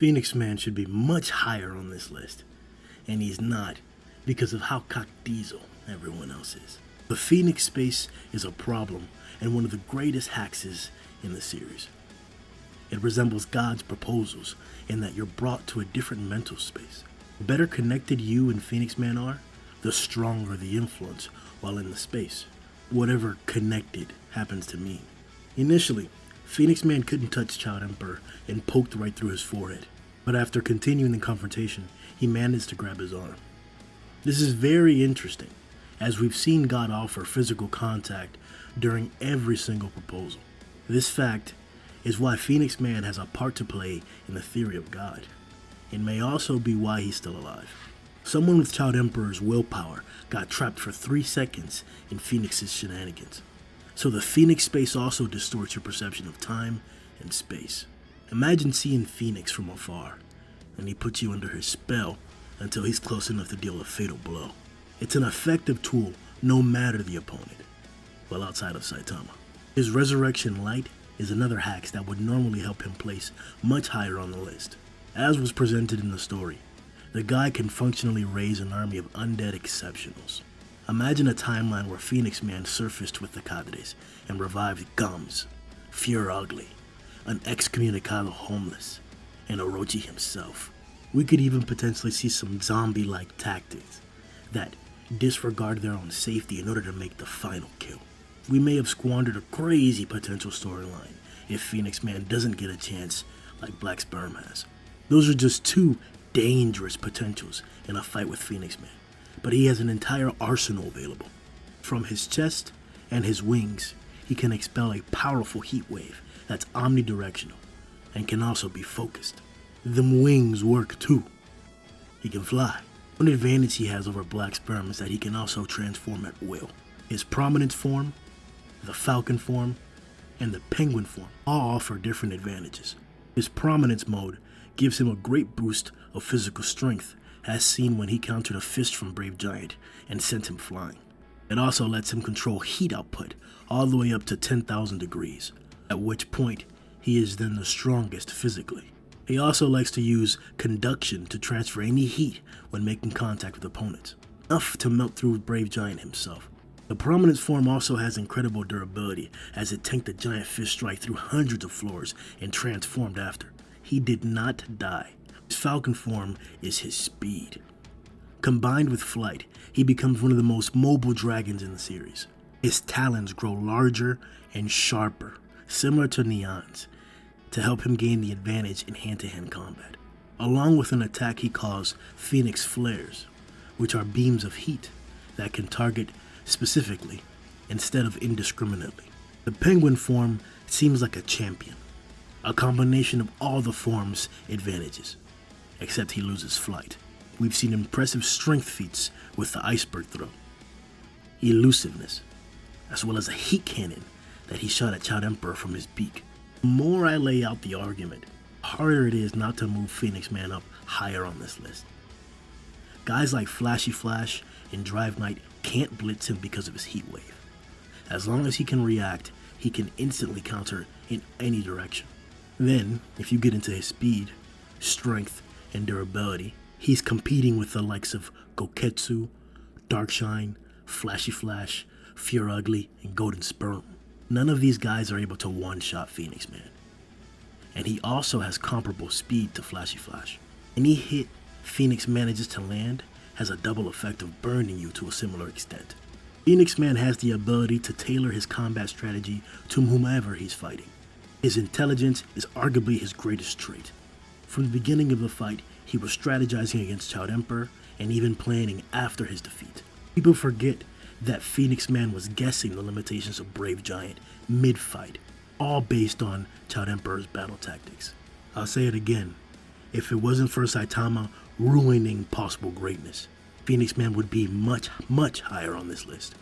Phoenix Man should be much higher on this list, and he's not because of how cock diesel everyone else is. The Phoenix space is a problem and one of the greatest hacks in the series. It resembles God's proposals in that you're brought to a different mental space. The better connected you and Phoenix Man are, the stronger the influence while in the space, whatever connected happens to mean. Initially, Phoenix Man couldn't touch Child Emperor and poked right through his forehead, but after continuing the confrontation, he managed to grab his arm. This is very interesting, as we've seen God offer physical contact during every single proposal. This fact is why Phoenix Man has a part to play in the theory of God. It may also be why he's still alive. Someone with Child Emperor's willpower got trapped for 3 seconds in Phoenix's shenanigans. So the Phoenix space also distorts your perception of time and space. Imagine seeing Phoenix from afar, and he puts you under his spell until he's close enough to deal a fatal blow. It's an effective tool no matter the opponent, well outside of Saitama. His Resurrection Light is another hack that would normally help him place much higher on the list. As was presented in the story, the guy can functionally raise an army of undead exceptionals. Imagine a timeline where Phoenix Man surfaced with the Cadres and revived Gums, Fear Ugly, an excommunicado homeless, and Orochi himself. We could even potentially see some zombie-like tactics that disregard their own safety in order to make the final kill. We may have squandered a crazy potential storyline if Phoenix Man doesn't get a chance like Black Sperm has. Those are just 2 dangerous potentials in a fight with Phoenix Man, but he has an entire arsenal available. From his chest and his wings, he can expel a powerful heat wave that's omnidirectional and can also be focused. Them wings work too. He can fly. One advantage he has over Black Sperm is that he can also transform at will. His Prominence form, the Falcon form, and the Penguin form all offer different advantages. His Prominence mode gives him a great boost of physical strength, as seen when he countered a fist from Brave Giant and sent him flying. It also lets him control heat output all the way up to 10,000 degrees, at which point he is then the strongest physically. He also likes to use conduction to transfer any heat when making contact with opponents, enough to melt through Brave Giant himself. The Prominence form also has incredible durability, as it tanked the giant fist strike through hundreds of floors and transformed after. He did not die. His Falcon form is his speed. Combined with flight, he becomes one of the most mobile dragons in the series. His talons grow larger and sharper, similar to Neon's, to help him gain the advantage in hand-to-hand combat, along with an attack he calls Phoenix Flares, which are beams of heat that can target specifically instead of indiscriminately. The Penguin form seems like a champion, a combination of all the form's advantages, except he loses flight. We've seen impressive strength feats with the iceberg throw, elusiveness, as well as a heat cannon that he shot at Child Emperor from his beak. The more I lay out the argument, the harder it is not to move Phoenix Man up higher on this list. Guys like Flashy Flash and Drive Knight can't blitz him because of his heat wave. As long as he can react, he can instantly counter in any direction. Then, if you get into his speed, strength, and durability, he's competing with the likes of Goketsu, Darkshine, Flashy Flash, Fear Ugly, and Golden Sperm. None of these guys are able to one-shot Phoenix Man. And he also has comparable speed to Flashy Flash. Any hit Phoenix manages to land has a double effect of burning you to a similar extent. Phoenix Man has the ability to tailor his combat strategy to whomever he's fighting. His intelligence is arguably his greatest trait. From the beginning of the fight, he was strategizing against Child Emperor and even planning after his defeat. People forget that Phoenix Man was guessing the limitations of Brave Giant mid-fight, all based on Child Emperor's battle tactics. I'll say it again, if it wasn't for Saitama ruining possible greatness, Phoenix Man would be much, much higher on this list.